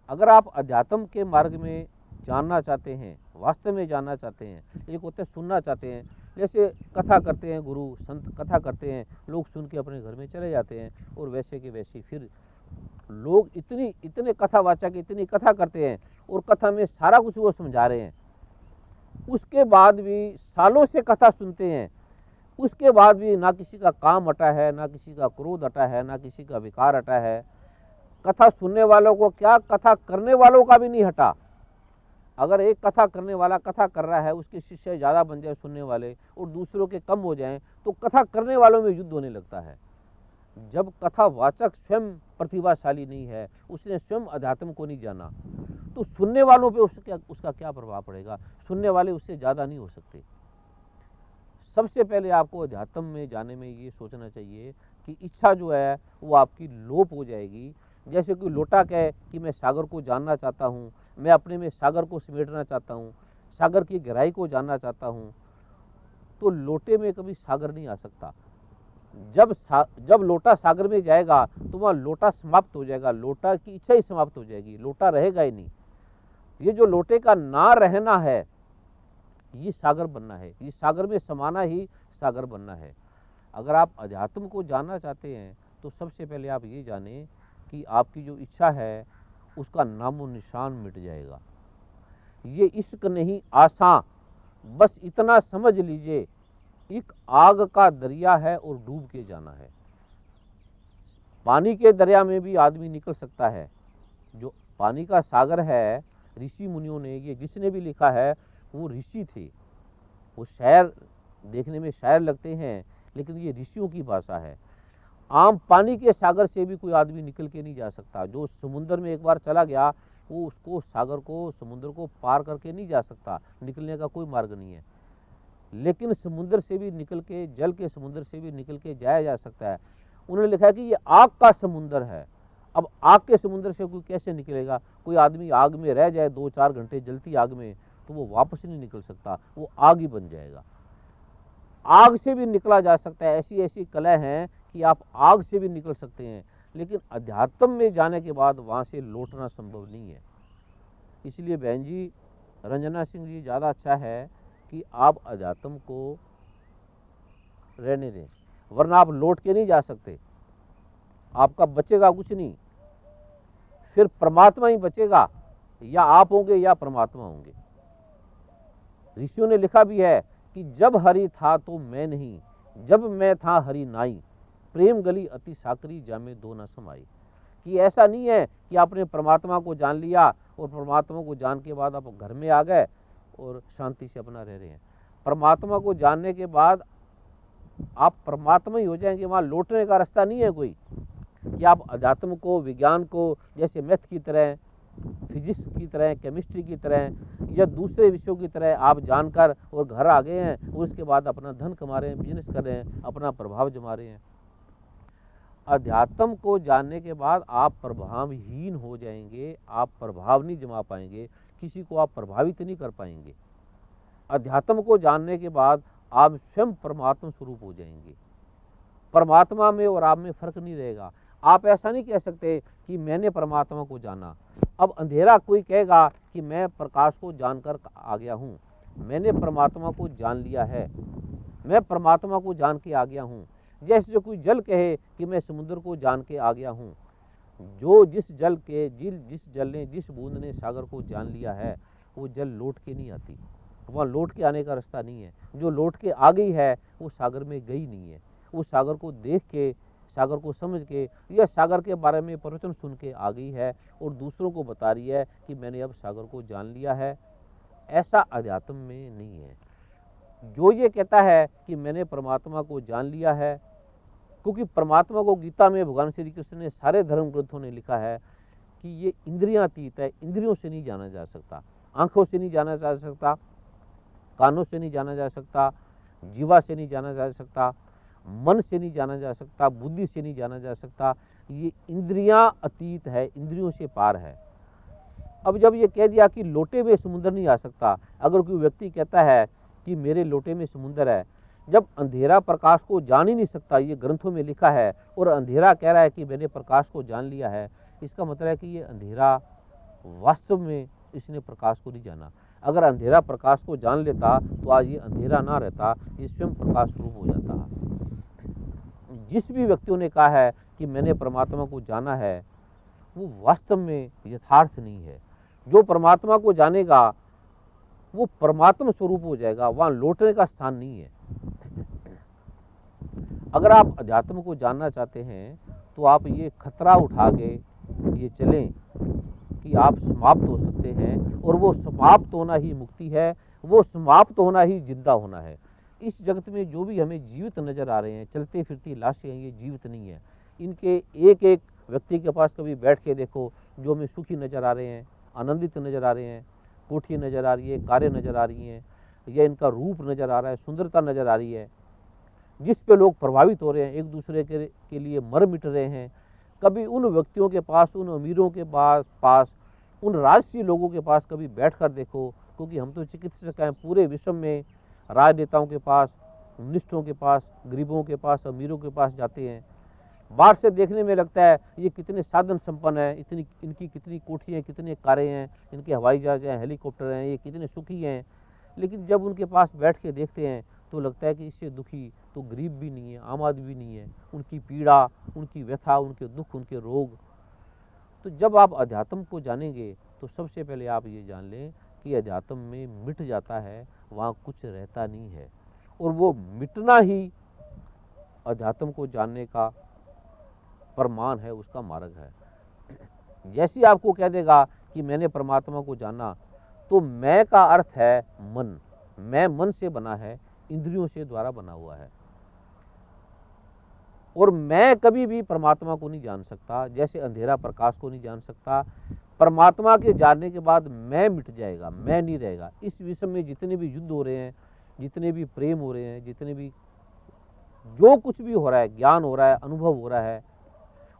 अगर आप अध्यात्म के मार्ग में जानना चाहते हैं, वास्तव में जानना चाहते हैं, एक होते सुनना चाहते हैं, जैसे कथा करते हैं, गुरु संत कथा करते हैं, लोग सुन के अपने घर में चले जाते हैं, और वैसे के वैसे फिर लोग इतने कथावाचक इतनी कथा करते हैं और कथा में सारा कुछ वो समझा रहे हैं, उसके बाद भी सालों से कथा सुनते हैं, उसके बाद भी ना किसी का काम हटा है, ना किसी का क्रोध हटा है, ना किसी का विकार हटा है। कथा सुनने वालों को क्या, कथा करने वालों का भी नहीं हटा। अगर एक कथा करने वाला कथा कर रहा है, उसके शिष्य ज़्यादा बन जाए सुनने वाले और दूसरों के कम हो जाएं, तो कथा करने वालों में युद्ध होने लगता है। जब कथावाचक स्वयं प्रतिभाशाली नहीं है, उसने स्वयं अध्यात्म को नहीं जाना, तो सुनने वालों पे उसका क्या प्रभाव पड़ेगा? सुनने वाले उससे ज़्यादा नहीं हो सकते। सबसे पहले आपको अध्यात्म में जाने में ये सोचना चाहिए कि इच्छा जो है वो आपकी लोप हो जाएगी। जैसे कोई लोटा कहे कि मैं सागर को जानना चाहता हूँ, मैं अपने में सागर को समेटना चाहता हूँ, सागर की गहराई को जानना चाहता हूँ, तो लोटे में कभी सागर नहीं आ सकता। जब लोटा सागर में जाएगा तो वहाँ लोटा समाप्त हो जाएगा, लोटा की इच्छा ही समाप्त हो जाएगी, लोटा रहेगा ही नहीं। ये जो लोटे का ना रहना है, ये सागर बनना है, ये सागर में समाना ही सागर बनना है। अगर आप अध्यात्म को जानना चाहते हैं तो सबसे पहले आप ये जाने कि आपकी जो इच्छा है उसका नामो निशान मिट जाएगा। ये इश्क नहीं आसा, बस इतना समझ लीजिए, एक आग का दरिया है और डूब के जाना है। पानी के दरिया में भी आदमी निकल सकता है। जो पानी का सागर है, ऋषि मुनियों ने, ये जिसने भी लिखा है वो ऋषि थे। वो शायर देखने में शायर लगते हैं, लेकिन ये ऋषियों की भाषा है। आम पानी के सागर से भी कोई आदमी निकल के नहीं जा सकता। जो समुद्र में एक बार चला गया, वो उसको सागर को, समुद्र को पार करके नहीं जा सकता, निकलने का कोई मार्ग नहीं है। लेकिन समुद्र से भी निकल के, जल के समुद्र से भी निकल के जाया जा सकता है। उन्होंने लिखा है कि ये आग का समुद्र है। अब आग के समुद्र से कोई कैसे निकलेगा? कोई आदमी आग में रह जाए 2-4 घंटे जलती आग में, तो वो वापस नहीं निकल सकता, वो आग ही बन जाएगा। आग से भी निकला जा सकता है, ऐसी ऐसी कला हैं कि आप आग से भी निकल सकते हैं। लेकिन अध्यात्म में जाने के बाद वहाँ से लौटना संभव नहीं है। इसलिए बहन जी, रंजना सिंह जी, ज़्यादा अच्छा है कि आप अध्यात्म को रहने दें, वरना आप लौट के नहीं जा सकते, आपका बचेगा कुछ नहीं। फिर परमात्मा ही बचेगा, या आप होंगे या परमात्मा होंगे। ऋषियों ने लिखा भी है कि जब हरि था तो मैं नहीं, जब मैं था हरि नाई, प्रेम गली अति साकरी जामे दो न समाई। कि ऐसा नहीं है कि आपने परमात्मा को जान लिया और परमात्मा को जान के बाद आप घर में आ गए और शांति से अपना रह रहे हैं। परमात्मा को जानने के बाद आप परमात्मा ही हो जाएंगे, वहाँ लौटने का रास्ता नहीं है कोई। कि आप अध्यात्म को, विज्ञान को, जैसे मैथ की तरह, फिजिक्स की तरह, केमिस्ट्री की तरह या दूसरे विषयों की तरह आप जानकर और घर आ गए हैं, उसके बाद अपना धन कमा रहे हैं, बिजनेस कर रहे हैं, अपना प्रभाव जमा रहे हैं। अध्यात्म को जानने के बाद आप प्रभावहीन हो जाएंगे, आप प्रभाव नहीं जमा पाएंगे, किसी को आप प्रभावित नहीं कर पाएंगे। अध्यात्म को जानने के बाद आप स्वयं परमात्मा स्वरूप हो जाएंगे। परमात्मा में और आप में फर्क नहीं रहेगा। आप ऐसा नहीं कह सकते कि मैंने परमात्मा को जाना। अब अंधेरा कोई कहेगा कि मैं प्रकाश को जानकर आ गया हूँ, मैंने परमात्मा को जान लिया है, मैं परमात्मा को जान के आ गया हूँ। जैसे जो कोई जल कहे कि मैं समुद्र को जान के आ गया हूँ। जो जिस जल ने, जिस बूंद ने सागर को जान लिया है, वो जल लौट के नहीं आती, वहाँ लौट के आने का रास्ता नहीं है। जो लौट के आ गई है वो सागर में गई नहीं है, वो सागर को देख के, सागर को समझ के, या सागर के बारे में प्रवचन सुन के आ गई है और दूसरों को बता रही है कि मैंने अब सागर को जान लिया है। ऐसा अध्यात्म में नहीं है। जो ये कहता है कि मैंने परमात्मा को जान लिया है, क्योंकि परमात्मा को गीता में भगवान श्री कृष्ण ने, सारे धर्म ग्रंथों ने लिखा है कि ये इंद्रियातीत है, इंद्रियों से नहीं जाना जा सकता, आंखों से नहीं जाना जा सकता, कानों से नहीं जाना जा सकता, जीवा से नहीं जाना जा सकता, मन से नहीं जाना जा सकता, बुद्धि से नहीं जाना जा सकता। ये इंद्रियां अतीत है, इंद्रियों से पार है। अब जब ये कह दिया कि लोटे में समुद्र नहीं आ सकता, अगर कोई व्यक्ति कहता है कि मेरे लोटे में समुद्र है, जब अंधेरा प्रकाश को जान ही नहीं सकता, ये ग्रंथों में लिखा है, और अंधेरा कह रहा है कि मैंने प्रकाश को जान लिया है, इसका मतलब है कि ये अंधेरा वास्तव में इसने प्रकाश को नहीं जाना। अगर अंधेरा प्रकाश को जान लेता तो आज ये अंधेरा ना रहता, ये स्वयं प्रकाश रूप हो जाता। जिस भी व्यक्तियों ने कहा है कि मैंने परमात्मा को जाना है, वो वास्तव में यथार्थ नहीं है। जो परमात्मा को जानेगा वो परमात्मा स्वरूप हो जाएगा, वहां लौटने का स्थान नहीं है। अगर आप अध्यात्म को जानना चाहते हैं तो आप ये खतरा उठा के ये चलें कि आप समाप्त हो सकते हैं, और वो समाप्त होना ही मुक्ति है, वो समाप्त होना ही जिंदा होना है। इस जगत में जो भी हमें जीवित नजर आ रहे हैं, चलते फिरती लाशें हैं, ये जीवित नहीं है। इनके एक एक व्यक्ति के पास कभी बैठ के देखो, जो हमें सुखी नजर आ रहे हैं, आनंदित नजर आ रहे हैं, कोठी नजर आ रही है, कारें नजर आ रही हैं, या इनका रूप नजर आ रहा है, सुंदरता नजर आ रही है, जिस पे लोग प्रभावित हो रहे हैं, एक दूसरे के लिए मर मिट रहे हैं। कभी उन व्यक्तियों के पास, उन अमीरों के पास, उन राजसी लोगों के पास कभी बैठ कर देखो, क्योंकि हम तो चिकित्सक हैं, पूरे विश्व में राजनेताओं के पास, मिनिस्टरों के पास, गरीबों के पास, अमीरों के पास जाते हैं। बाहर से देखने में लगता है ये कितने साधन संपन्न है, इनकी कितनी कोठियाँ, कितने कारें हैं, इनके हवाई जहाज हैं, हेलीकॉप्टर हैं, ये कितने सुखी हैं। लेकिन जब उनके पास बैठ के देखते हैं तो लगता है कि इससे दुखी तो गरीब भी नहीं है, आम आदमी भी नहीं है। उनकी पीड़ा, उनकी व्यथा, उनके दुख, उनके रोग। तो जब आप अध्यात्म को जानेंगे तो सबसे पहले आप ये जान लें कि अध्यात्म में मिट जाता है, वहाँ कुछ रहता नहीं है, और वो मिटना ही अध्यात्म को जानने का प्रमाण है, उसका मार्ग है। जैसे आपको कह देगा कि मैंने परमात्मा को जाना, तो मैं का अर्थ है मन। मैं मन से बना है, इंद्रियों से द्वारा बना हुआ है, और मैं कभी भी परमात्मा को नहीं जान सकता, जैसे अंधेरा प्रकाश को नहीं जान सकता। परमात्मा के जानने के बाद मैं मिट जाएगा, मैं नहीं रहेगा। इस विश्व में जितने भी युद्ध हो रहे हैं, जितने भी प्रेम हो रहे हैं, जितने भी जो कुछ भी हो रहा है, ज्ञान हो रहा है, अनुभव हो रहा है,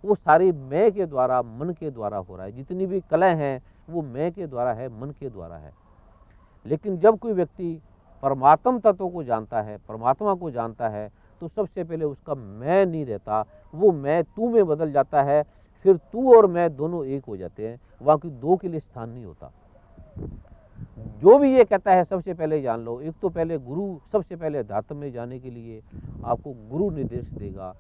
वो सारी मैं के द्वारा, मन के द्वारा हो रहा है। जितनी भी कलाएं हैं वो मैं के द्वारा है, मन के द्वारा है। लेकिन जब कोई व्यक्ति परमात्म तत्व को जानता है, परमात्मा को जानता है, तो सबसे पहले उसका मैं नहीं रहता, वो मैं तू में बदल जाता है। फिर तू और मैं दोनों एक हो जाते हैं, वहाँ कोई दो के लिए स्थान नहीं होता। जो भी ये कहता है सबसे पहले जान लो। एक तो पहले गुरु, सबसे पहले अध्यात्म में जाने के लिए आपको गुरु निर्देश देगा,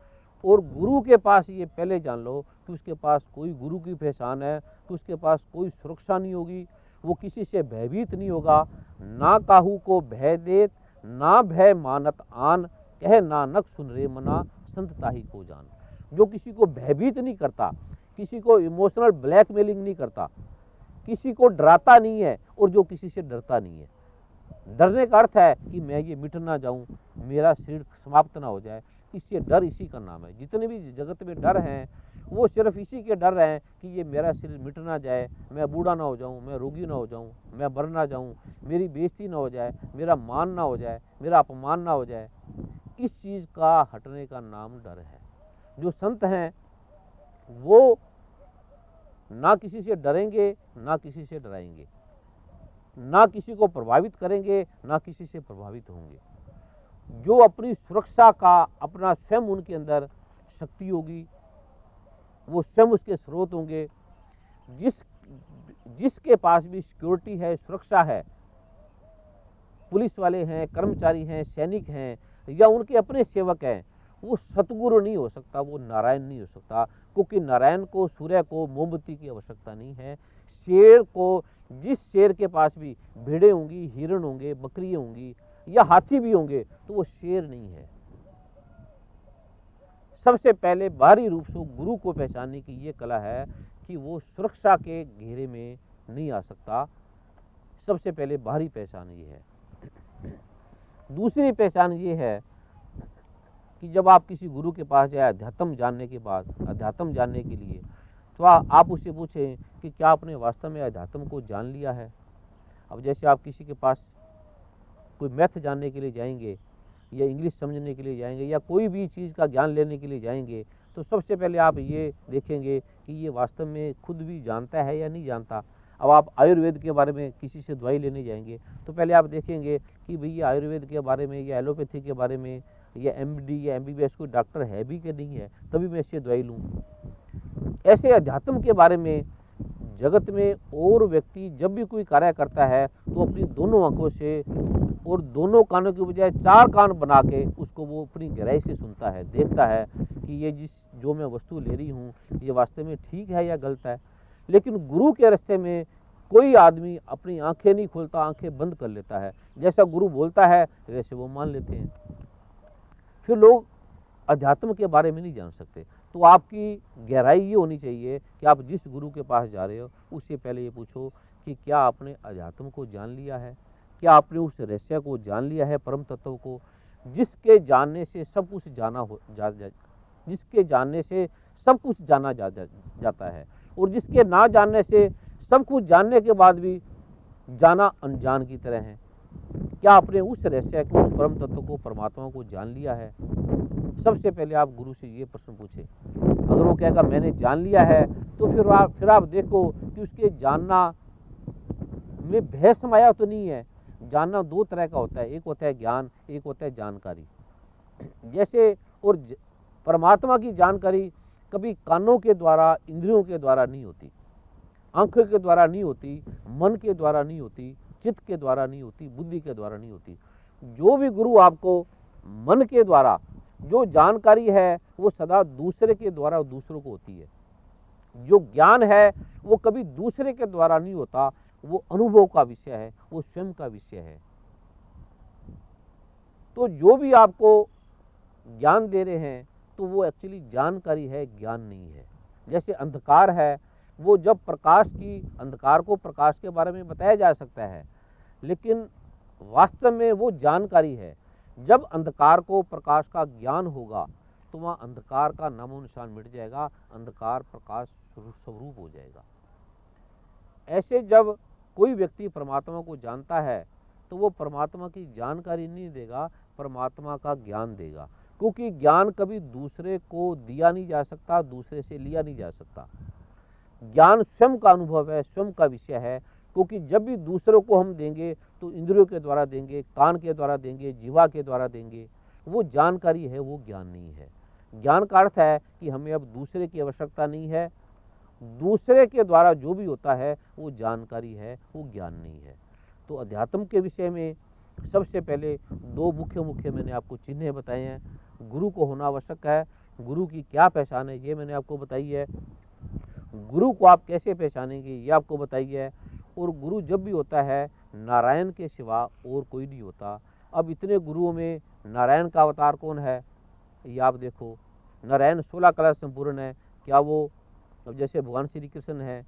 और गुरु के पास ये पहले जान लो कि उसके पास कोई गुरु की पहचान है, तो उसके पास कोई सुरक्षा नहीं होगी, वो किसी से भयभीत नहीं होगा। ना काहू को भय देत, ना भय मानत आन, कह नानक सुन रे मना, संत ताही को जान। जो किसी को भयभीत नहीं करता, किसी को इमोशनल ब्लैकमेलिंग नहीं करता, किसी को डराता नहीं है, और जो किसी से डरता नहीं है। डरने का अर्थ है कि मैं ये मिट ना जाऊं, मेरा शरीर समाप्त ना हो जाए, इससे डर, इसी का नाम है। जितने भी जगत में डर हैं वो सिर्फ इसी के डर हैं कि ये मेरा शरीर मिट ना जाए, मैं बूढ़ा ना हो जाऊं, मैं रोगी ना हो जाऊं, मैं मर ना जाऊं, मेरी बेइज्जती ना हो जाए, मेरा मान ना हो जाए, मेरा अपमान ना हो जाए। इस चीज़ का हटने का नाम डर है। जो संत हैं वो ना किसी से डरेंगे, ना किसी से डराएंगे, ना किसी को प्रभावित करेंगे, ना किसी से प्रभावित होंगे। जो अपनी सुरक्षा का अपना स्वयं उनके अंदर शक्ति होगी, वो स्वयं उसके स्रोत होंगे। जिसके पास भी सिक्योरिटी है, सुरक्षा है, पुलिस वाले हैं, कर्मचारी हैं, सैनिक हैं, या उनके अपने सेवक हैं, वो सतगुरु नहीं हो सकता, वो नारायण नहीं हो सकता। क्योंकि नारायण को, सूर्य को मोमबत्ती की आवश्यकता नहीं है। शेर को, जिस शेर के पास भी भेड़े होंगी, हिरण होंगे, बकरियां होंगी, या हाथी भी होंगे, तो वो शेर नहीं है। सबसे पहले बाहरी रूप से गुरु को पहचानने की ये कला है कि वो सुरक्षा के घेरे में नहीं आ सकता। सबसे पहले बाहरी पहचान ये है। दूसरी पहचान ये है कि जब आप किसी गुरु के पास जाए अध्यात्म जानने के बाद, अध्यात्म जानने के लिए, तो आप उससे पूछें कि क्या आपने वास्तव में अध्यात्म को जान लिया है। अब जैसे आप किसी के पास कोई मैथ जानने के लिए जाएंगे, या इंग्लिश समझने के लिए जाएंगे, या कोई भी चीज़ का ज्ञान लेने के लिए जाएंगे, तो सबसे पहले आप ये देखेंगे कि ये वास्तव में खुद भी जानता है या नहीं जानता। अब आप आयुर्वेद के बारे में किसी से दवाई लेने जाएंगे, तो पहले आप देखेंगे कि भैया आयुर्वेद के बारे में, या एलोपैथी के बारे में, या MD या MBBS कोई डॉक्टर है भी कि नहीं है, तभी मैं इससे दवाई लूँ। ऐसे अध्यात्म के बारे में जगत में और व्यक्ति जब भी कोई कार्य करता है तो अपनी दोनों आंखों से और दोनों कानों के बजाय 4 कान बना के उसको वो अपनी गहराई से सुनता है, देखता है कि ये जो मैं वस्तु ले रही हूँ ये वास्तव में ठीक है या गलत है। लेकिन गुरु के रास्ते में कोई आदमी अपनी आंखें नहीं खोलता, आंखें बंद कर लेता है, जैसा गुरु बोलता है वैसे वो मान लेते हैं। फिर लोग अध्यात्म के बारे में नहीं जान सकते। तो आपकी गहराई ये होनी चाहिए कि आप जिस गुरु के पास जा रहे हो उससे पहले ये पूछो कि क्या आपने अध्यात्म को जान लिया है, क्या आपने उस रहस्य को जान लिया है, परम तत्व को, जिसके जानने से सब कुछ जिसके जानने से सब कुछ जाता है, और जिसके ना जानने से सब कुछ जानने के बाद भी जाना अनजान की तरह है। क्या आपने उस रहस्य को, उस परम तत्व को, परमात्मा को जान लिया है? सबसे पहले आप गुरु से ये प्रश्न पूछे। अगर वो कहेगा मैंने जान लिया है, तो फिर आप देखो कि उसके जानना में भय समाया तो नहीं है। जानना 2 तरह का होता है, एक होता है ज्ञान, एक होता है जानकारी। जैसे और परमात्मा की जानकारी कभी कानों के द्वारा, इंद्रियों के द्वारा नहीं होती, आंखों के द्वारा नहीं होती, मन के द्वारा नहीं होती, चित्त के द्वारा नहीं होती, बुद्धि के द्वारा नहीं होती। जो भी गुरु आपको मन के द्वारा जो जानकारी है वो सदा दूसरे के द्वारा दूसरों को होती है। जो ज्ञान है वो कभी दूसरे के द्वारा नहीं होता, वो अनुभव का विषय है, वो स्वयं का विषय है। तो जो भी आपको ज्ञान दे रहे हैं तो वो एक्चुअली जानकारी है, ज्ञान नहीं है। जैसे अंधकार है, वो जब अंधकार को प्रकाश के बारे में बताया जा सकता है, लेकिन वास्तव में वो जानकारी है। जब अंधकार को प्रकाश का ज्ञान होगा तो वहाँ अंधकार का नामो निशान मिट जाएगा, अंधकार प्रकाश स्वरूप हो जाएगा। ऐसे जब कोई व्यक्ति परमात्मा को जानता है तो वो परमात्मा की जानकारी नहीं देगा, परमात्मा का ज्ञान देगा, क्योंकि ज्ञान कभी दूसरे को दिया नहीं जा सकता, दूसरे से लिया नहीं जा सकता। ज्ञान स्वयं का अनुभव है, स्वयं का विषय है, क्योंकि जब भी दूसरों को हम देंगे तो इंद्रियों के द्वारा देंगे, कान के द्वारा देंगे, जीवा के द्वारा देंगे, वो जानकारी है, वो ज्ञान नहीं है। ज्ञान का अर्थ है कि हमें अब दूसरे की आवश्यकता नहीं है, दूसरे के द्वारा जो भी होता है वो जानकारी है, वो ज्ञान नहीं है। तो अध्यात्म के विषय में सबसे पहले 2 मुख्य मैंने आपको चिन्ह बताए हैं। गुरु को होना आवश्यक है, गुरु की क्या पहचान है ये मैंने आपको बताई है, गुरु को आप कैसे पहचानेंगे ये आपको बताई है, और गुरु जब भी होता है नारायण के सिवा और कोई नहीं होता। अब इतने गुरुओं में नारायण का अवतार कौन है ये आप देखो। नारायण 16 कला संपूर्ण है। क्या वो जैसे भगवान श्री कृष्ण है,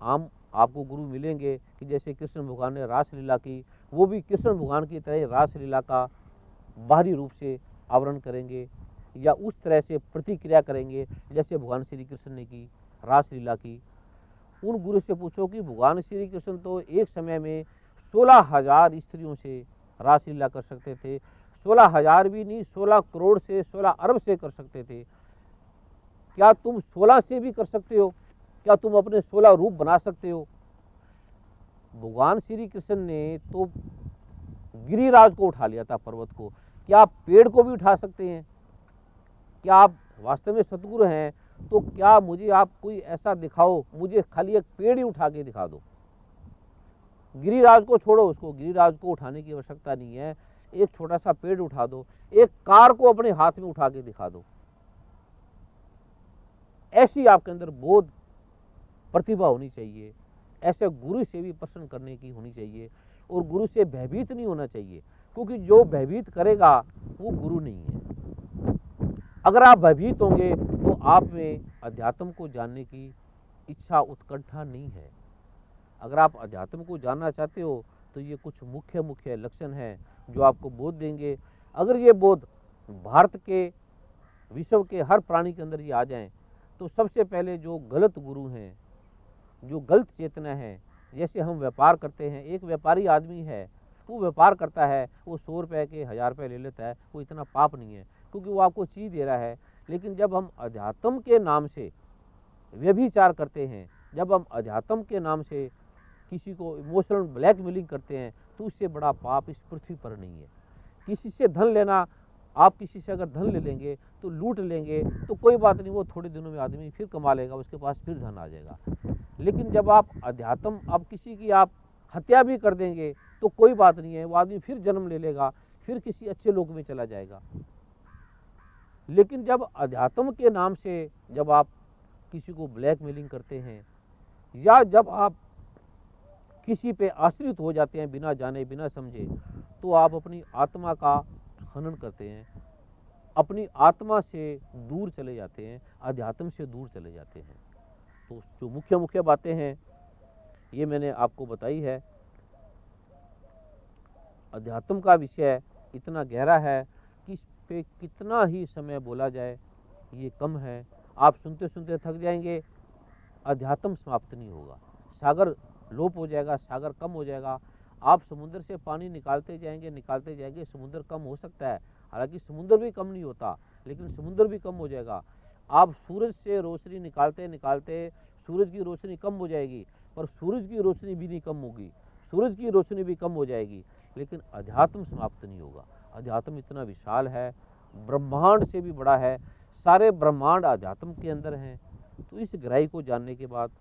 आम आपको गुरु मिलेंगे कि जैसे कृष्ण भगवान ने रासलीला की, वो भी कृष्ण भगवान की तरह रासलीला का बाहरी रूप से आवरण करेंगे या उस तरह से प्रतिक्रिया करेंगे जैसे भगवान श्री कृष्ण ने की, रासलीला की। उन गुरु से पूछो कि भगवान श्री कृष्ण तो एक समय में 16,000 स्त्रियों से रासलीला कर सकते थे, 16,000 भी नहीं, 16 करोड़ से, 16 अरब से कर सकते थे। क्या तुम 16 से भी कर सकते हो? क्या तुम अपने 16 रूप बना सकते हो? भगवान श्री कृष्ण ने तो गिरिराज को उठा लिया था, पर्वत को। क्या आप पेड़ को भी उठा सकते हैं? क्या आप वास्तव में सतगुरु हैं तो क्या मुझे आप कोई ऐसा दिखाओ, मुझे खाली एक पेड़ ही उठा के दिखा दो। गिरिराज को छोड़ो, उसको गिरिराज को उठाने की आवश्यकता नहीं है, एक छोटा सा पेड़ उठा दो, एक कार को अपने हाथ में उठा के दिखा दो। ऐसी आपके अंदर बोध प्रतिभा होनी चाहिए, ऐसे गुरु से भी प्रश्न करने की होनी चाहिए, और गुरु से भयभीत नहीं होना चाहिए, क्योंकि जो भयभीत करेगा वो गुरु नहीं है। अगर आप भयभीत होंगे तो आप में अध्यात्म को जानने की इच्छा, उत्कंठा नहीं है। अगर आप अध्यात्म को जानना चाहते हो तो ये कुछ मुख्य लक्षण हैं जो आपको बोध देंगे। अगर ये बोध भारत के, विश्व के हर प्राणी के अंदर ये आ जाएं तो सबसे पहले जो गलत गुरु हैं, जो गलत चेतना है, जैसे हम व्यापार करते हैं, एक व्यापारी आदमी है, वो व्यापार करता है, वो 100 रुपये के 1000 रुपये ले लेता है, वो इतना पाप नहीं है क्योंकि वो आपको चीज़ दे रहा है। लेकिन जब हम अध्यात्म के नाम से व्यभिचार करते हैं, जब हम अध्यात्म के नाम से किसी को इमोशनल ब्लैकमेलिंग करते हैं, तो उससे बड़ा पाप इस पृथ्वी पर नहीं है। किसी से धन लेना, आप किसी से अगर धन ले लेंगे तो लूट लेंगे तो कोई बात नहीं, वो थोड़े दिनों में आदमी फिर कमा लेगा, उसके पास फिर धन आ जाएगा। लेकिन जब आप अध्यात्म, अब किसी की आप हत्या भी कर देंगे तो कोई बात नहीं है, वो आदमी फिर जन्म ले लेगा, फिर किसी अच्छे लोक में चला जाएगा। लेकिन जब अध्यात्म के नाम से जब आप किसी को ब्लैकमेलिंग करते हैं, या जब आप किसी पे आश्रित हो जाते हैं बिना जाने बिना समझे, तो आप अपनी आत्मा का हनन करते हैं, अपनी आत्मा से दूर चले जाते हैं, अध्यात्म से दूर चले जाते हैं। तो जो मुख्य मुख्य बातें हैं ये मैंने आपको बताई है। अध्यात्म का विषय इतना गहरा है कि इस पे कितना ही समय बोला जाए ये कम है। आप सुनते सुनते थक जाएंगे, अध्यात्म समाप्त नहीं होगा। सागर लोप हो जाएगा, सागर कम हो जाएगा। आप समुद्र से पानी निकालते जाएंगे, समुद्र कम हो सकता है, हालांकि समुद्र भी कम नहीं होता, लेकिन समुद्र भी कम हो जाएगा। आप सूरज से रोशनी निकालते निकालते सूरज की रोशनी कम हो जाएगी, पर सूरज की रोशनी भी नहीं कम होगी, सूरज की रोशनी भी कम हो जाएगी, लेकिन अध्यात्म समाप्त नहीं होगा। अध्यात्म इतना विशाल है, ब्रह्मांड से भी बड़ा है, सारे ब्रह्मांड अध्यात्म के अंदर हैं। तो इस गहराई को जानने के बाद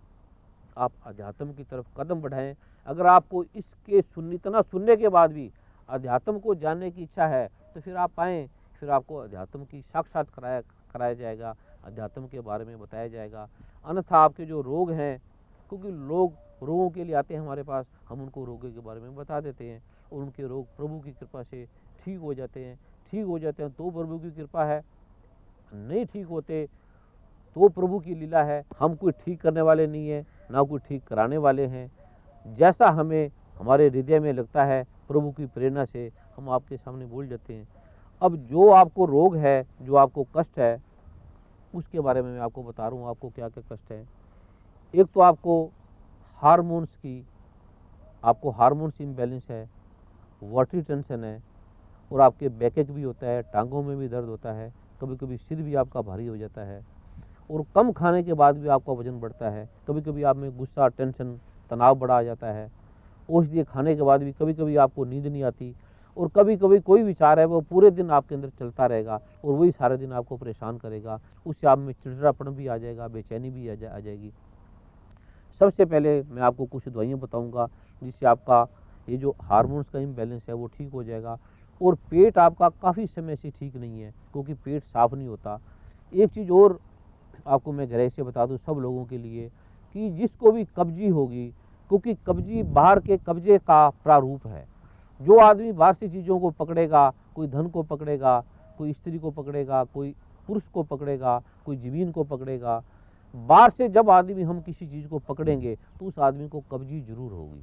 आप अध्यात्म की तरफ कदम बढ़ाएं। अगर आपको इसके इतना सुनने के बाद भी अध्यात्म को जानने की इच्छा है तो फिर आप आएँ, फिर आपको अध्यात्म की साक्षात कराया जाएगा, अध्यात्म के बारे में बताया जाएगा। अन्यथा आपके जो रोग हैं, क्योंकि लोग रोगों के लिए आते हैं हमारे पास, हम उनको रोगों के बारे में बता देते हैं और उनके रोग प्रभु की कृपा से ठीक हो जाते हैं। तो प्रभु की कृपा है, नहीं ठीक होते तो प्रभु की लीला है। हम कोई ठीक करने वाले नहीं है, ना कोई ठीक कराने वाले हैं। जैसा हमें हमारे हृदय में लगता है, प्रभु की प्रेरणा से हम आपके सामने बोल जाते हैं। अब जो आपको रोग है, जो आपको कष्ट है, उसके बारे में मैं आपको बता रहा हूँ आपको क्या क्या कष्ट है। एक तो आपको हार्मोन्स इम्बैलेंस है, वाटरी टेंशन है, और आपके बैकएक भी होता है, टांगों में भी दर्द होता है, कभी कभी सिर भी आपका भारी हो जाता है, और कम खाने के बाद भी आपका वजन बढ़ता है। कभी कभी आप में गुस्सा, टेंशन, तनाव बढ़ा आ जाता है। औषधि खाने के बाद भी कभी कभी आपको नींद नहीं आती, और कभी कभी कोई विचार है वो पूरे दिन आपके अंदर चलता रहेगा और वही सारे दिन आपको परेशान करेगा। उससे आप में चिड़चिड़ापन भी आ जाएगा, बेचैनी भी आ जाएगी। सबसे पहले मैं आपको कुछ दवाइयाँ बताऊँगा जिससे आपका ये जो हार्मोन्स का इम्बैलेंस है वो ठीक हो जाएगा। और पेट आपका काफ़ी समय से ठीक नहीं है, क्योंकि पेट साफ नहीं होता। एक चीज़ और आपको मैं गहराई से बता दूं सब लोगों के लिए, कि जिसको भी कब्जी होगी, क्योंकि कब्जी बाहर के कब्जे का प्रारूप है। जो आदमी बाहर से चीज़ों को पकड़ेगा, कोई धन को पकड़ेगा, कोई स्त्री को पकड़ेगा, कोई पुरुष को पकड़ेगा, कोई जमीन को पकड़ेगा, बाहर से जब आदमी हम किसी चीज़ को पकड़ेंगे तो उस आदमी को कब्जी जरूर होगी।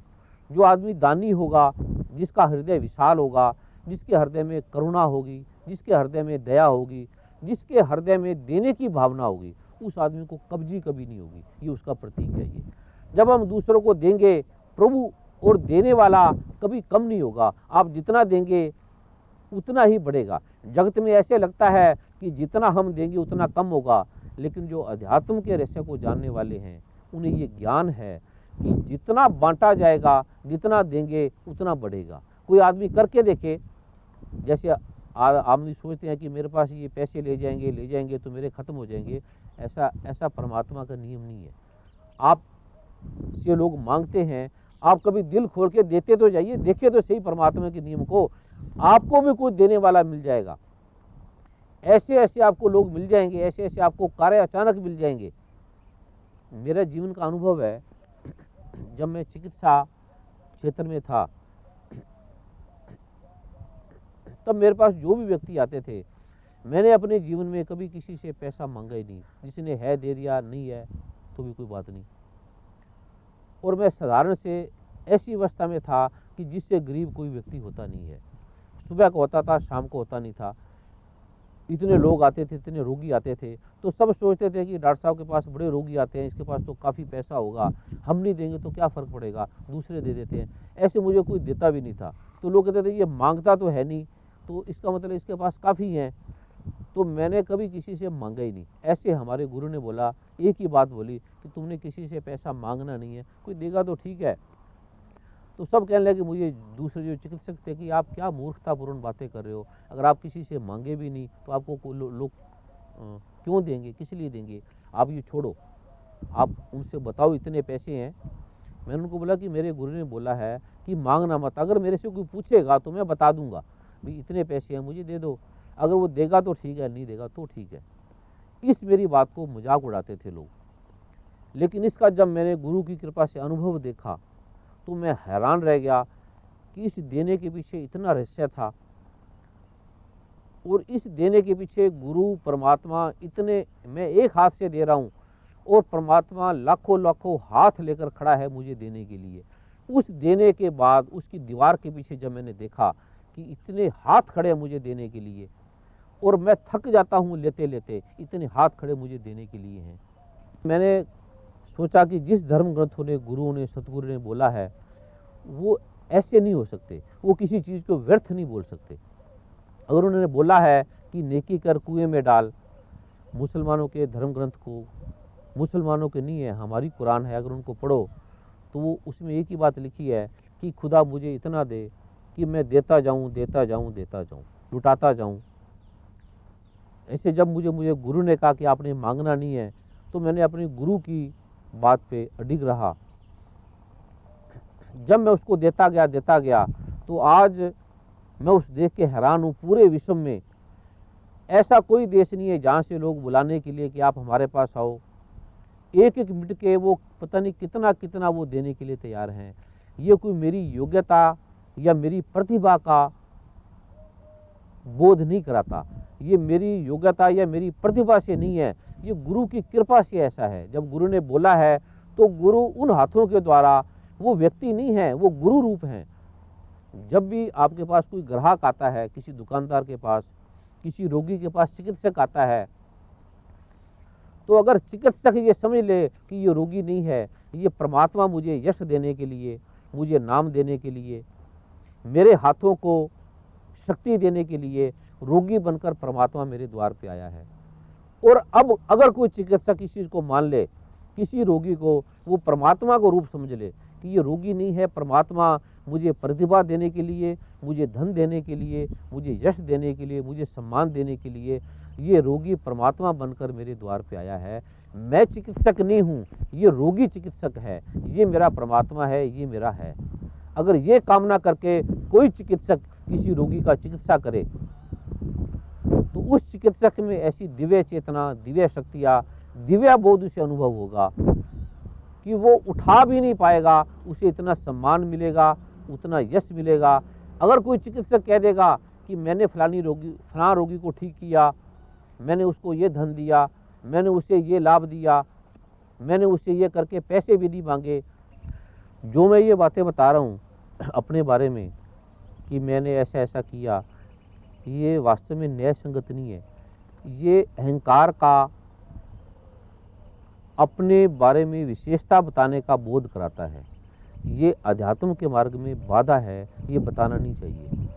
जो आदमी दानी होगा, जिसका हृदय विशाल होगा, जिसके हृदय में करुणा होगी, जिसके हृदय में दया होगी, जिसके हृदय में देने की भावना होगी, उस आदमी को कब्जी कभी नहीं होगी। ये उसका प्रतीक है। ये जब हम दूसरों को देंगे, प्रभु और देने वाला कभी कम नहीं होगा। आप जितना देंगे उतना ही बढ़ेगा। जगत में ऐसे लगता है कि जितना हम देंगे उतना कम होगा, लेकिन जो अध्यात्म के रहस्य को जानने वाले हैं उन्हें ये ज्ञान है कि जितना बांटा जाएगा, जितना देंगे उतना बढ़ेगा। कोई आदमी करके देखे, जैसे आदमी सोचते हैं कि मेरे पास ये पैसे ले जाएंगे तो मेरे खत्म हो जाएंगे। ऐसा परमात्मा का नियम नहीं है। आप से लोग मांगते हैं, आप कभी दिल खोल के देते तो जाइए, देखिए तो सही परमात्मा के नियम को, आपको भी कुछ देने वाला मिल जाएगा। ऐसे ऐसे आपको लोग मिल जाएंगे, ऐसे ऐसे आपको कार्य अचानक मिल जाएंगे। मेरा जीवन का अनुभव है, जब मैं चिकित्सा क्षेत्र में था तब मेरे पास जो भी व्यक्ति आते थे, मैंने अपने जीवन में कभी किसी से पैसा मांगा ही नहीं। जिसने है दे दिया, नहीं है तो भी कोई बात नहीं। और मैं साधारण से ऐसी अवस्था में था कि जिससे गरीब कोई व्यक्ति होता नहीं है। सुबह को होता था, शाम को होता नहीं था। इतने लोग आते थे, इतने रोगी आते थे, तो सब सोचते थे कि डॉक्टर साहब के पास बड़े रोगी आते हैं, इसके पास तो काफ़ी पैसा होगा, हम नहीं देंगे तो क्या फ़र्क पड़ेगा, दूसरे दे देते हैं। ऐसे मुझे कोई देता भी नहीं था। तो लोग कहते थे ये मांगता तो है नहीं, तो इसका मतलब इसके पास काफ़ी है। तो मैंने कभी किसी से मांगा ही नहीं। ऐसे हमारे गुरु ने बोला, एक ही बात बोली कि तुमने किसी से पैसा मांगना नहीं है, कोई देगा तो ठीक है। तो सब कहने लगे, मुझे दूसरे जो चिकित्सक थे, कि आप क्या मूर्खतापूर्ण बातें कर रहे हो, अगर आप किसी से मांगे भी नहीं तो आपको लोग क्यों देंगे, किस लिए देंगे, आप ये छोड़ो। आप उनसे बताओ इतने पैसे हैं। मैंने उनको बोला कि मेरे गुरु ने बोला है कि मांगना मत, अगर मेरे से कोई पूछेगा तो मैं बता दूंगा भाई इतने पैसे हैं मुझे दे दो, अगर वो देगा तो ठीक है, नहीं देगा तो ठीक है। इस मेरी बात को मजाक उड़ाते थे लोग। लेकिन इसका जब मैंने गुरु की कृपा से अनुभव देखा तो मैं हैरान रह गया कि इस देने के पीछे इतना रहस्य था, और इस देने के पीछे गुरु परमात्मा इतने, मैं एक हाथ से दे रहा हूँ और परमात्मा लाखों लाखों हाथ लेकर खड़ा है मुझे देने के लिए। उस देने के बाद उसकी दीवार के पीछे जब मैंने देखा कि इतने हाथ खड़े हैं मुझे देने के लिए, और मैं थक जाता हूँ लेते लेते, इतने हाथ खड़े मुझे देने के लिए हैं। मैंने सोचा कि जिस धर्म ग्रंथों ने, गुरुओं ने, सतगुरु ने बोला है वो ऐसे नहीं हो सकते, वो किसी चीज़ को व्यर्थ नहीं बोल सकते। अगर उन्होंने बोला है कि नेकी कर कुएं में डाल, मुसलमानों के धर्म ग्रंथ को, मुसलमानों के नहीं है, हमारी कुरान है, अगर उनको पढ़ो तो वो उसमें एक ही बात लिखी है कि खुदा मुझे इतना दे कि मैं देता जाऊं देता जाऊं देता जाऊं, लुटाता जाऊं। ऐसे जब मुझे गुरु ने कहा कि आपने मांगना नहीं है, तो मैंने अपने गुरु की बात पे अडिग रहा। जब मैं उसको देता गया तो आज मैं उस देख के हैरान हूँ। पूरे विश्व में ऐसा कोई देश नहीं है जहाँ से लोग बुलाने के लिए कि आप हमारे पास आओ, एक एक मिनट के वो पता नहीं कितना कितना वो देने के लिए तैयार हैं। ये कोई मेरी योग्यता या मेरी प्रतिभा का बोध नहीं कराता, ये मेरी योग्यता या मेरी प्रतिभा से नहीं है, ये गुरु की कृपा से ऐसा है। जब गुरु ने बोला है तो गुरु उन हाथों के द्वारा, वो व्यक्ति नहीं है, वो गुरु रूप हैं। जब भी आपके पास कोई ग्राहक आता है, किसी दुकानदार के पास, किसी रोगी के पास चिकित्सक आता है, तो अगर चिकित्सक ये समझ ले कि ये रोगी नहीं है, ये परमात्मा मुझे यश देने के लिए, मुझे नाम देने के लिए, मेरे हाथों को शक्ति देने के लिए रोगी बनकर परमात्मा मेरे द्वार पे आया है। और अब अगर कोई चिकित्सक इस चीज़ को मान ले, किसी रोगी को वो परमात्मा को रूप समझ ले कि ये रोगी नहीं है, परमात्मा मुझे प्रतिभा देने के लिए, मुझे धन देने के लिए, मुझे यश देने के लिए, मुझे सम्मान देने के लिए ये रोगी परमात्मा बनकर मेरे द्वार पे आया है। मैं चिकित्सक नहीं हूँ, ये रोगी चिकित्सक है, ये मेरा परमात्मा है, ये मेरा है। अगर ये कामना करके कोई चिकित्सक किसी रोगी का चिकित्सा करे तो उस चिकित्सक में ऐसी दिव्य चेतना, दिव्य शक्तियाँ, दिव्य बोध उसे अनुभव होगा कि वो उठा भी नहीं पाएगा, उसे इतना सम्मान मिलेगा, उतना यश मिलेगा। अगर कोई चिकित्सक कह देगा कि मैंने फलां रोगी को ठीक किया, मैंने उसको ये धन दिया, मैंने उसे ये लाभ दिया, मैंने उसे ये करके पैसे भी नहीं मांगे, जो मैं ये बातें बता रहा हूँ अपने बारे में कि मैंने ऐसा ऐसा किया, ये वास्तव में न्याय संगत नहीं है। ये अहंकार का, अपने बारे में विशेषता बताने का बोध कराता है। ये अध्यात्म के मार्ग में बाधा है, ये बताना नहीं चाहिए।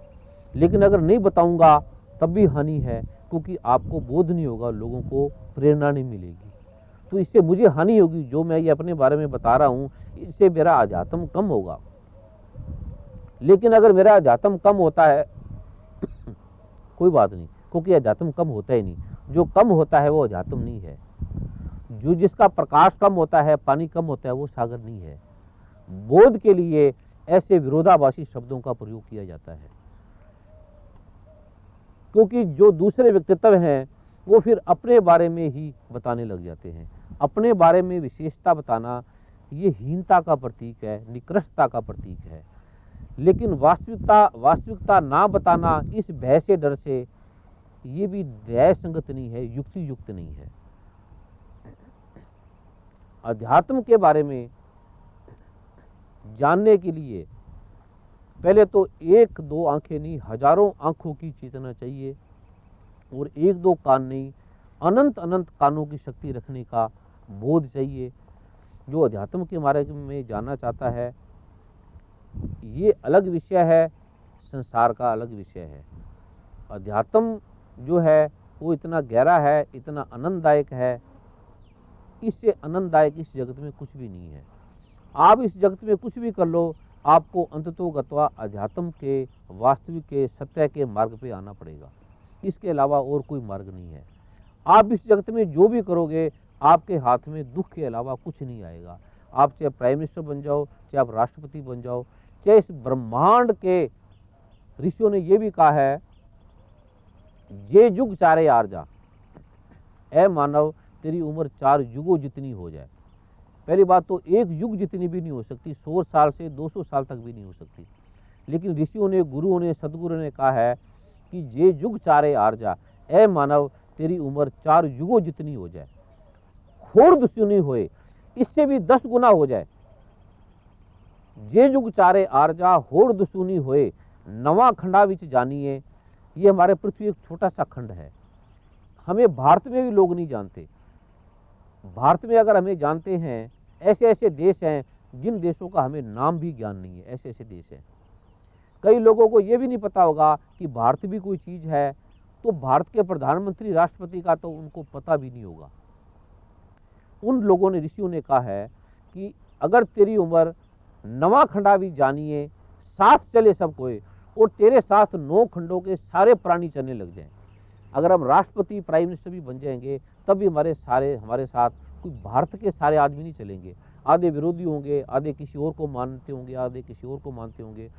लेकिन अगर नहीं बताऊंगा तब भी हानि है, क्योंकि आपको बोध नहीं होगा, लोगों को प्रेरणा नहीं मिलेगी, तो इससे मुझे हानि होगी। जो मैं ये अपने बारे में बता रहा हूँ, इससे मेरा अध्यात्म कम होगा। लेकिन अगर मेरा अध्यात्म कम होता है कोई बात नहीं, क्योंकि अध्यात्म कम होता ही नहीं। जो कम होता है वो अध्यात्म नहीं है। जो जिसका प्रकाश कम होता है, पानी कम होता है, वो सागर नहीं है। बोध के लिए ऐसे विरोधाभासी शब्दों का प्रयोग किया जाता है, क्योंकि जो दूसरे व्यक्तित्व हैं वो फिर अपने बारे में ही बताने लग जाते हैं। अपने बारे में विशेषता बताना ये हीनता का प्रतीक है, निकृष्टता का प्रतीक है। लेकिन वास्तविकता ना बताना इस भय से, डर से, ये भी न्याय संगत नहीं है, युक्ति युक्त नहीं है। अध्यात्म के बारे में जानने के लिए पहले तो एक दो आंखें नहीं, हजारों आंखों की चेतना चाहिए, और एक दो कान नहीं, अनंत अनंत कानों की शक्ति रखने का बोध चाहिए। जो अध्यात्म के मार्ग में जाना चाहता है, ये अलग विषय है, संसार का अलग विषय है। अध्यात्म जो है वो इतना गहरा है, इतना आनंददायक है, इससे आनंददायक इस जगत में कुछ भी नहीं है। आप इस जगत में कुछ भी कर लो, आपको अंततोगत्वा अध्यात्म के, वास्तविक के, सत्य के मार्ग पे आना पड़ेगा। इसके अलावा और कोई मार्ग नहीं है। आप इस जगत में जो भी करोगे, आपके हाथ में दुख के अलावा कुछ नहीं आएगा। आप चाहे प्राइम मिनिस्टर बन जाओ, चाहे आप राष्ट्रपति बन जाओ, चाहे इस ब्रह्मांड के ऋषियों ने यह भी कहा है, ये युग चारे आर जा, ए मानव तेरी उम्र 4 युगों जितनी हो जाए। पहली बात तो एक युग जितनी भी नहीं हो सकती, 100 साल से 200 साल तक भी नहीं हो सकती। लेकिन ऋषियों ने, गुरुओं ने, सदगुरु ने कहा है कि ये युग चारे आर जा, ए मानव तेरी उम्र 4 युगों जितनी हो जाए, खोर दुश्मनी होए, इससे भी 10 गुना हो जाए। जे युग चारे आर जा, होर दुश्मनी होए, नवा खंडा विच जानिए। ये हमारे पृथ्वी एक छोटा सा खंड है, हमें भारत में भी लोग नहीं जानते। भारत में अगर हमें जानते हैं, ऐसे ऐसे देश हैं जिन देशों का हमें नाम भी ज्ञान नहीं है, ऐसे ऐसे देश हैं। कई लोगों को यह भी नहीं पता होगा कि भारत भी कोई चीज है, तो भारत के प्रधानमंत्री, राष्ट्रपति का तो उनको पता भी नहीं होगा। उन लोगों ने, ऋषियों ने कहा है कि अगर तेरी उम्र नवा खंडा भी जानिए, साथ चले सब कोई, और तेरे साथ 9 खंडों के सारे प्राणी चलने लग जाएं। अगर हम राष्ट्रपति, प्राइम मिनिस्टर भी बन जाएंगे, तब भी हमारे साथ कोई भारत के सारे आदमी नहीं चलेंगे। आधे विरोधी होंगे, आधे किसी और को मानते होंगे, आधे किसी और को मानते होंगे।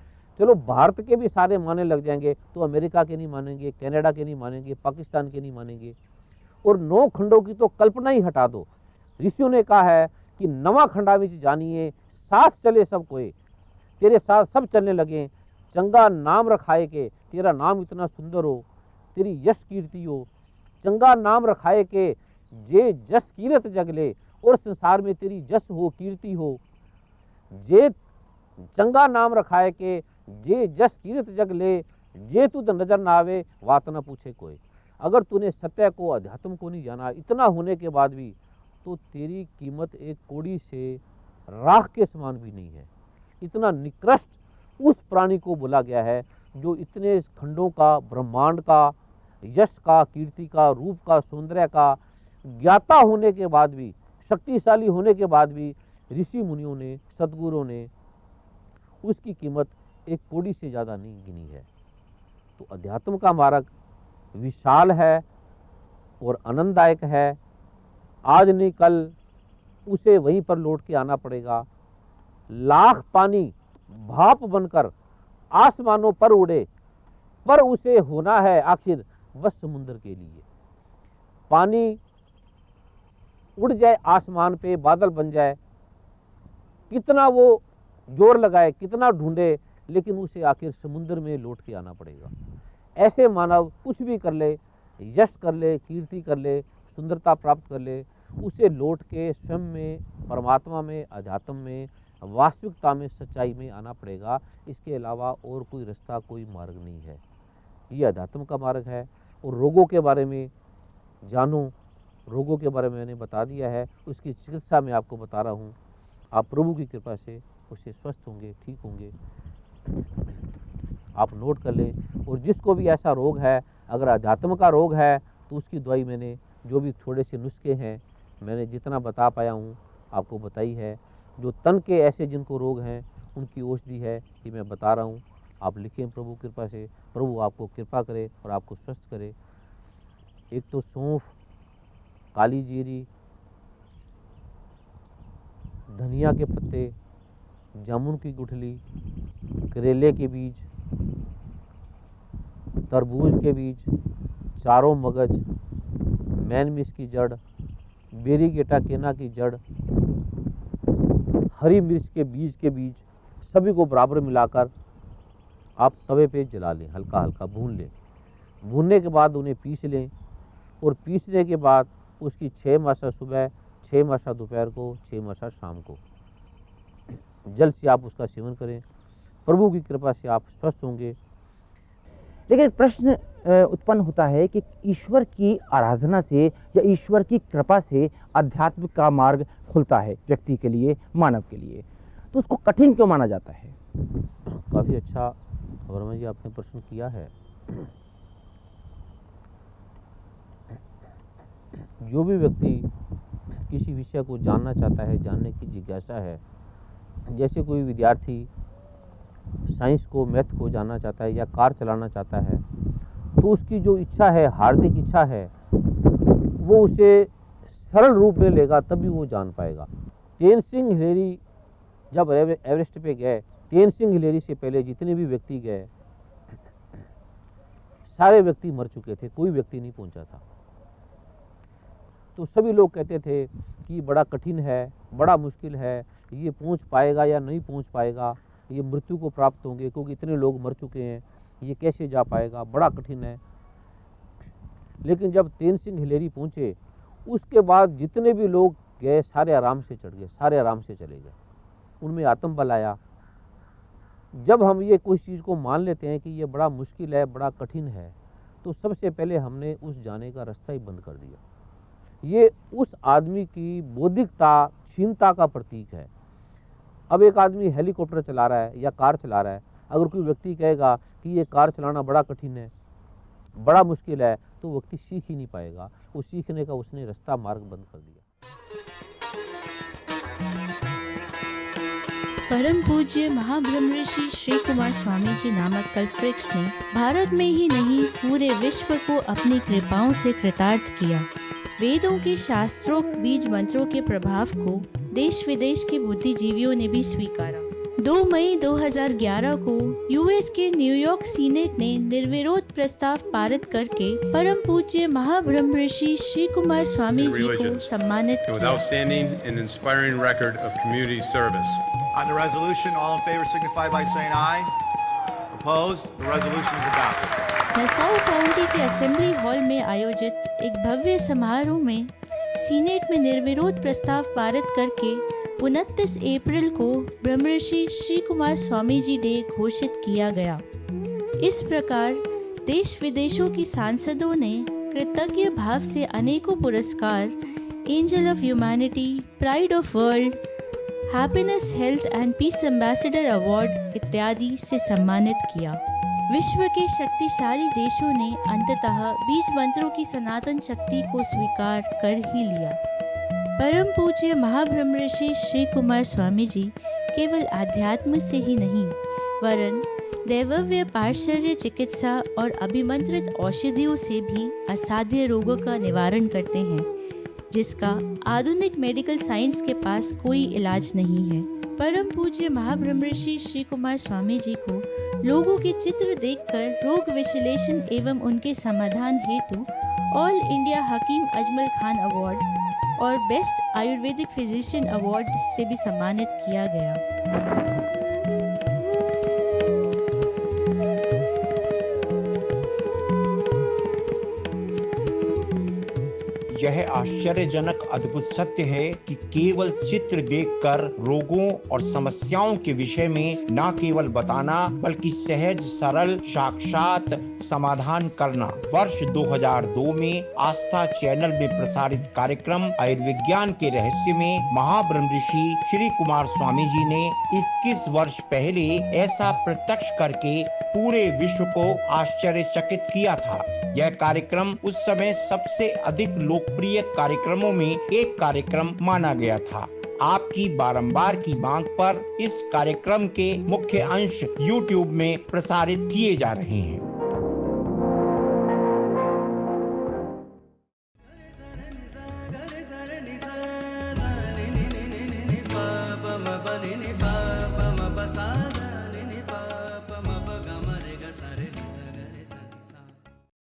चलो भारत के भी सारे मानने लग जाएंगे तो अमेरिका के नहीं मानेंगे, कनाडा के नहीं मानेंगे, पाकिस्तान के नहीं मानेंगे। और 9 खंडों की तो कल्पना ही हटा दो। ऋषियों ने कहा है कि नवा खंडा विच जानिए, साथ चले सब कोई, तेरे साथ सब चलने लगे। चंगा नाम रखाए के, तेरा नाम इतना सुंदर हो, तेरी यश कीर्ति हो। चंगा नाम रखाए के, जे जस कीरत जगले, और संसार में तेरी जस हो, कीर्ति हो। जे चंगा नाम रखाए के, जे जस कीरत जगले, जे तुझ नजर ना आवे, बात ना पूछे कोई। अगर तूने सत्य को, अध्यात्म को नहीं जाना, इतना होने के बाद भी, तो तेरी कीमत एक कौड़ी से राख के समान भी नहीं है। इतना निकृष्ट उस प्राणी को बोला गया है जो इतने खंडों का, ब्रह्मांड का, यश का, कीर्ति का, रूप का, सौंदर्य का ज्ञाता होने के बाद भी, शक्तिशाली होने के बाद भी, ऋषि मुनियों ने, सदगुरुओं ने उसकी कीमत एक कौड़ी से ज्यादा नहीं गिनी है। तो अध्यात्म का मार्ग विशाल है और आनंददायक है। आज नहीं कल उसे वहीं पर लौट के आना पड़ेगा। लाख पानी भाप बनकर आसमानों पर उड़े, पर उसे होना है आखिर बस समुद्र के लिए। पानी उड़ जाए आसमान पे, बादल बन जाए, कितना वो जोर लगाए, कितना ढूंढे, लेकिन उसे आखिर समुद्र में लौट के आना पड़ेगा। ऐसे मानव कुछ भी कर ले, यश कर ले, कीर्ति कर ले, सुंदरता प्राप्त कर ले, उसे लौट के स्वयं में, परमात्मा में, अध्यात्म में, वास्तविकता में, सच्चाई में आना पड़ेगा। इसके अलावा और कोई रास्ता, कोई मार्ग नहीं है। ये अध्यात्म का मार्ग है। और रोगों के बारे में जानो, रोगों के बारे में मैंने बता दिया है, उसकी चिकित्सा मैं आपको बता रहा हूँ। आप प्रभु की कृपा से उससे स्वस्थ होंगे, ठीक होंगे। आप नोट कर लें। और जिसको भी ऐसा रोग है, अगर अध्यात्म का रोग है, तो उसकी दवाई मैंने, जो भी थोड़े से नुस्खे हैं, मैंने जितना बता पाया हूँ आपको बताई है। जो तन के ऐसे जिनको रोग हैं, उनकी औषधि है कि मैं बता रहा हूँ। आप लिखें प्रभु कृपा से, प्रभु आपको कृपा करे और आपको स्वस्थ करे। एक तो सौंफ, काली जीरी, धनिया के पत्ते, जामुन की गुठली, करेले के बीज, तरबूज के बीज, चारों मगज, मैन मिर्च की जड़, बेरी गेटा केना की जड़, हरी मिर्च के बीज, सभी को बराबर मिलाकर आप तवे पे जला लें, हल्का हल्का भून लें। भूनने के बाद उन्हें पीस लें। और पीसने के बाद उसकी 6 मासा सुबह, 6 मासा दोपहर को, 6 मासा शाम को जल से आप उसका सेवन करें। प्रभु की कृपा से आप स्वस्थ होंगे। लेकिन एक प्रश्न उत्पन्न होता है कि ईश्वर की आराधना से या ईश्वर की कृपा से अध्यात्म का मार्ग खुलता है व्यक्ति के लिए, मानव के लिए, तो उसको कठिन क्यों माना जाता है? काफ़ी अच्छा वर्मा जी आपने प्रश्न किया है। जो भी व्यक्ति किसी विषय को जानना चाहता है, जानने की जिज्ञासा है, जैसे कोई विद्यार्थी साइंस को, मैथ को जानना चाहता है या कार चलाना चाहता है, तो उसकी जो इच्छा है, हार्दिक इच्छा है, वो उसे सरल रूप में लेगा तभी वो जान पाएगा। तेनसिंग हिलेरी जब एवरेस्ट पे गए, तेनसिंग हिलेरी से पहले जितने भी व्यक्ति गए सारे व्यक्ति मर चुके थे, कोई व्यक्ति नहीं पहुंचा था। तो सभी लोग कहते थे कि बड़ा कठिन है, बड़ा मुश्किल है, ये पहुंच पाएगा या नहीं पहुंच पाएगा, ये मृत्यु को प्राप्त होंगे क्योंकि इतने लोग मर चुके हैं, ये कैसे जा पाएगा, बड़ा कठिन है। लेकिन जब तेनसिंग हिलेरी पहुंचे उसके बाद जितने भी लोग गए सारे आराम से चढ़ गए, सारे आराम से चले गए, उनमें आत्मबल आया। जब हम ये कोई चीज़ को मान लेते हैं कि ये बड़ा मुश्किल है, बड़ा कठिन है, तो सबसे पहले हमने उस जाने का रास्ता ही बंद कर दिया। ये उस आदमी की बौद्धिकता, क्षीणता का प्रतीक है। अब एक आदमी हेलीकॉप्टर चला रहा है या कार चला रहा है, अगर कोई व्यक्ति कहेगा कि ये कार चलाना बड़ा कठिन है, बड़ा मुश्किल है, तो व्यक्ति सीख ही नहीं पाएगा। वो सीखने का उसने रास्ता, मार्ग बंद कर दिया। परम पूज्य महाब्रह्म ऋषि श्री कुमार स्वामी जी नामक कल्पवृक्ष ने भारत में ही नहीं पूरे विश्व को अपनी कृपाओं से कृतार्थ किया। वेदों के शास्त्रोक्त बीज मंत्रों के प्रभाव को देश विदेश के बुद्धिजीवियों ने भी स्वीकारा। 2 मई 2011 को यूएस के न्यूयॉर्क सीनेट ने निर्विरोध प्रस्ताव पारित करके परम पूज्य महाब्रह्म ऋषि श्री कुमार स्वामी जी को सम्मानित किया। On the resolution, all in favor signify by saying aye. Opposed? The resolution is adopted. Nassau county के असेंबली हॉल में आयोजित एक भव्य समारोह में सीनेट में निर्विरोध प्रस्ताव पारित करके 29 अप्रैल को ब्रह्मर्षि श्री कुमार स्वामी जी डे घोषित किया गया। इस प्रकार देश विदेशों की सांसदों ने कृतज्ञ भाव से अनेकों पुरस्कार, angel of humanity, pride of world, happiness, health and piece ambassador award इत्यादि से सम्मानित किया। विश्व के शक्तिशाली देशों ने अंततः बीज मंत्रों की सनातन शक्ति को स्वीकार कर ही लिया। परम पूज्य महाब्रह्म ऋषि श्री कुमार स्वामी जी केवल आध्यात्म से ही नहीं वरन दैवव्य पार्श्व चिकित्सा और अभिमंत्रित औषधियों से भी असाध्य रोगों का निवारण करते हैं, जिसका आधुनिक मेडिकल साइंस के पास कोई इलाज नहीं है। परम पूज्य महाब्रह्म ऋषि श्री कुमार स्वामी जी को लोगों के चित्र देखकर रोग विश्लेषण एवं उनके समाधान हेतु all India Hakim Ajmal Khan award और बेस्ट आयुर्वेदिक फिजिशियन अवार्ड से भी सम्मानित किया गया। यह आश्चर्यजनक अद्भुत सत्य है कि केवल चित्र देखकर रोगों और समस्याओं के विषय में न केवल बताना बल्कि सहज सरल साक्षात समाधान करना। वर्ष 2002 में आस्था चैनल में प्रसारित कार्यक्रम आयुर्विज्ञान के रहस्य में महाब्रह्म ऋषि श्री कुमार स्वामी जी ने 21 वर्ष पहले ऐसा प्रत्यक्ष करके पूरे विश्व को आश्चर्यचकित किया था। यह कार्यक्रम उस समय सबसे अधिक लोकप्रिय कार्यक्रमों में एक कार्यक्रम माना गया था। आपकी बारंबार की मांग पर इस कार्यक्रम के मुख्य अंश YouTube में प्रसारित किए जा रहे हैं। सा